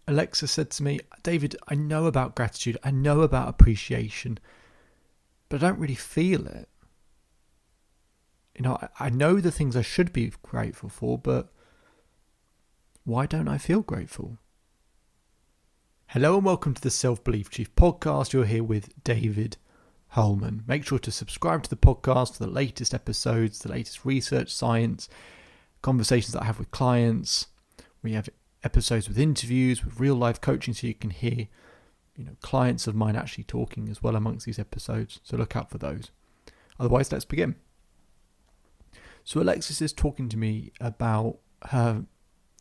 Alexa said to me, David, I know about gratitude, I know about appreciation, but I don't really feel it. I know the things I should be grateful for, but why don't I feel grateful? Hello and welcome to the Self-Belief Chief podcast. You're here with David Holman. Make sure to subscribe to the podcast for the latest episodes, the latest research, science, conversations that I have with clients. We have episodes with interviews, with real life coaching, so you can hear, clients of mine actually talking as well amongst these episodes. So look out for those. Otherwise, let's begin. So Alexis is talking to me about her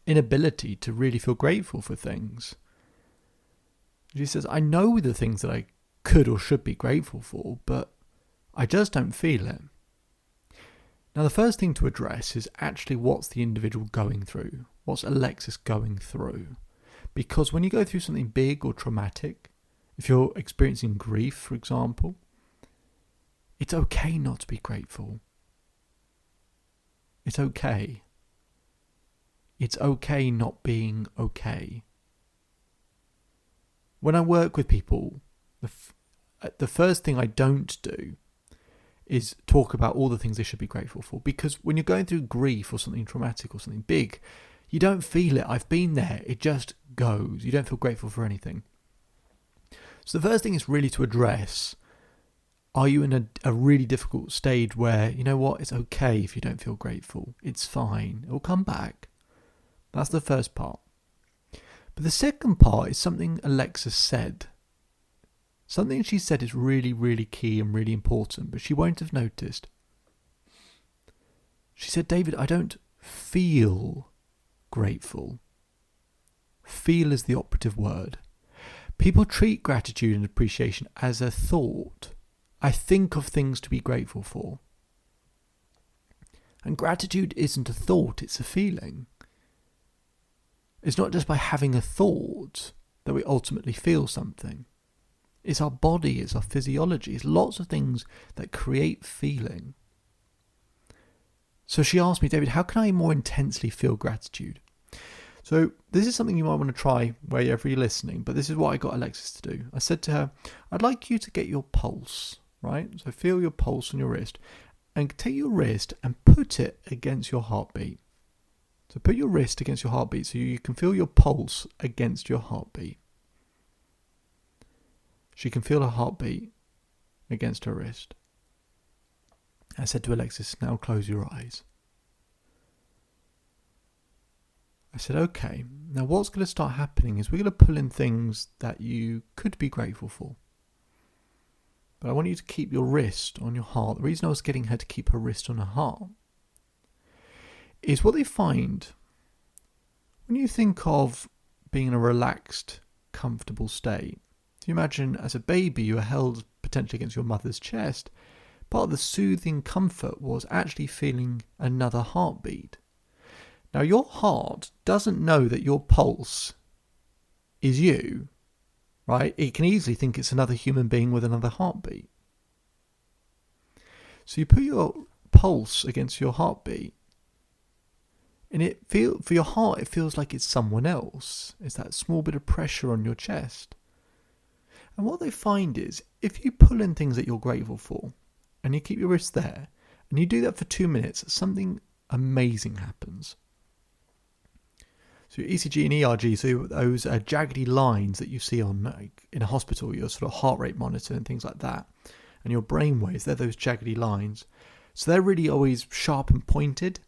inability to really feel grateful for things. She says, I know the things that I could or should be grateful for, but I just don't feel it. Now, the first thing to address is actually what's the individual going through? What's Alexis going through? Because when you go through something big or traumatic, if you're experiencing grief, for example, it's okay not to be grateful. It's okay. It's okay not being okay. When I work with people, the first thing I don't do is talk about all the things they should be grateful for. Because when you're going through grief or something traumatic or something big, you don't feel it. I've been there. It just goes. You don't feel grateful for anything. So the first thing is really to address, are you in a really difficult stage where, you know what, it's okay if you don't feel grateful. It's fine. It will come back. That's the first part. But the second part is something Alexis said. Something she said is really, really key and really important, but she won't have noticed. She said, David, I don't feel grateful. Feel is the operative word. People treat gratitude and appreciation as a thought. I think of things to be grateful for. And gratitude isn't a thought, it's a feeling. It's not just by having a thought that we ultimately feel something. It's our body, it's our physiology, it's lots of things that create feeling. So she asked me, David, how can I more intensely feel gratitude? So this is something you might want to try wherever you're listening, but this is what I got Alexis to do. I said to her, I'd like you to get your pulse, right? So feel your pulse on your wrist and take your wrist and put it against your heartbeat. So put your wrist against your heartbeat so you can feel your pulse against your heartbeat. She can feel her heartbeat against her wrist. I said to Alexis, now close your eyes. I said, okay, now what's going to start happening is we're going to pull in things that you could be grateful for. But I want you to keep your wrist on your heart. The reason I was getting her to keep her wrist on her heart is what they find when you think of being in a relaxed, comfortable state. You imagine as a baby you were held potentially against your mother's chest. Part of the soothing comfort was actually feeling another heartbeat. Now your heart doesn't know that your pulse is you, right? It can easily think it's another human being with another heartbeat. So you put your pulse against your heartbeat and for your heart it feels like it's someone else. It's that small bit of pressure on your chest. And what they find is, if you pull in things that you're grateful for, and you keep your wrist there, and you do that for 2 minutes, something amazing happens. So your ECG and ERG, so those jaggedy lines that you see on in a hospital, your sort of heart rate monitor and things like that, and your brain waves, they're those jaggedy lines. So they're really always sharp and pointed,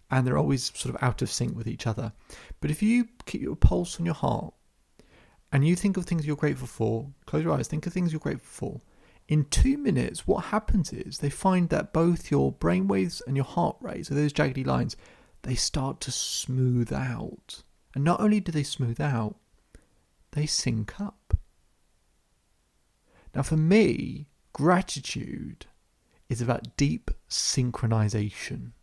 and they're always sort of out of sync with each other. But if you keep your pulse on your heart, and you think of things you're grateful for, close your eyes, think of things you're grateful for. In 2 minutes, what happens is they find that both your brainwaves and your heart rate, so those jaggedy lines, they start to smooth out. And not only do they smooth out, they sync up. Now for me, gratitude is about deep synchronization.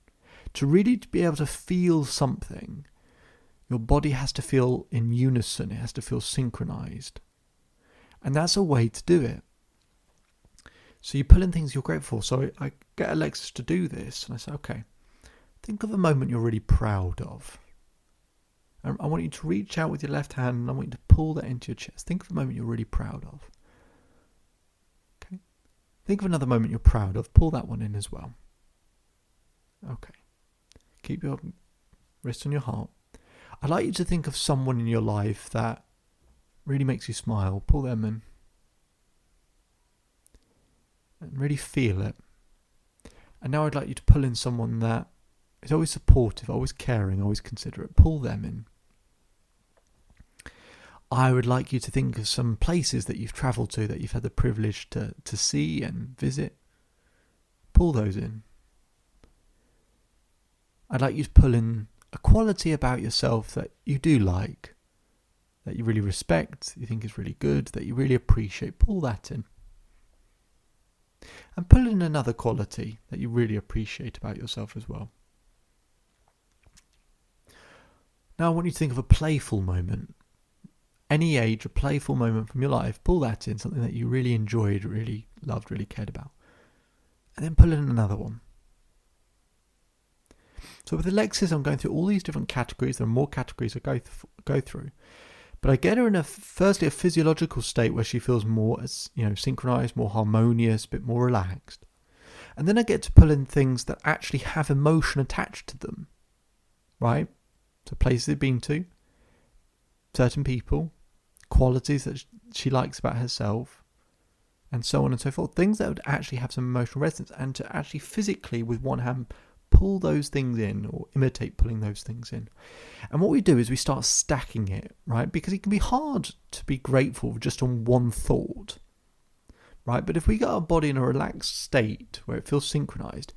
To really be able to feel something, your body has to feel in unison. It has to feel synchronized. And that's a way to do it. So you pull in things you're grateful for. So I get Alexis to do this. And I say, okay, think of a moment you're really proud of. And I want you to reach out with your left hand and I want you to pull that into your chest. Think of a moment you're really proud of. Okay. Think of another moment you're proud of. Pull that one in as well. Okay. Keep your wrist on your heart. I'd like you to think of someone in your life that really makes you smile. Pull them in. And really feel it. And now I'd like you to pull in someone that is always supportive, always caring, always considerate. Pull them in. I would like you to think of some places that you've travelled to, that you've had the privilege to see and visit. Pull those in. I'd like you to pull in a quality about yourself that you do like, that you really respect, you think is really good, that you really appreciate. Pull that in. And pull in another quality that you really appreciate about yourself as well. Now I want you to think of a playful moment. Any age, a playful moment from your life. Pull that in, something that you really enjoyed, really loved, really cared about. And then pull in another one. So with Alexis, I'm going through all these different categories. There are more categories I go through. But I get her in firstly a physiological state where she feels more, synchronized, more harmonious, a bit more relaxed. And then I get to pull in things that actually have emotion attached to them, right? So places they've been to, certain people, qualities that she likes about herself, and so on and so forth. Things that would actually have some emotional resonance, and to actually physically, with one hand, pull those things in or imitate pulling those things in. And what we do is we start stacking it, right? Because it can be hard to be grateful just on one thought, right? But if we get our body in a relaxed state where it feels synchronized,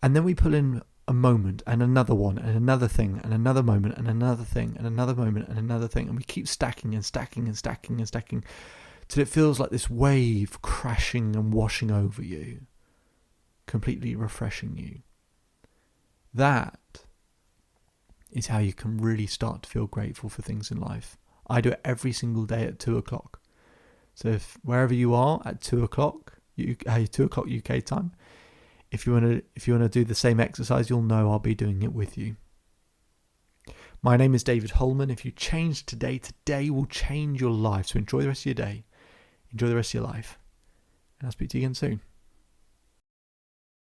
and then we pull in a moment and another one and another thing and another moment and another thing and another moment and another thing, and we keep stacking and stacking and stacking and stacking till it feels like this wave crashing and washing over you, completely refreshing you. That is how you can really start to feel grateful for things in life. I do it every single day at 2:00. So if wherever you are at 2:00, 2:00 UK time, if you want to do the same exercise, you'll know I'll be doing it with you. My name is David Holman. If you change today will change your life. So enjoy the rest of your day. Enjoy the rest of your life. And I'll speak to you again soon.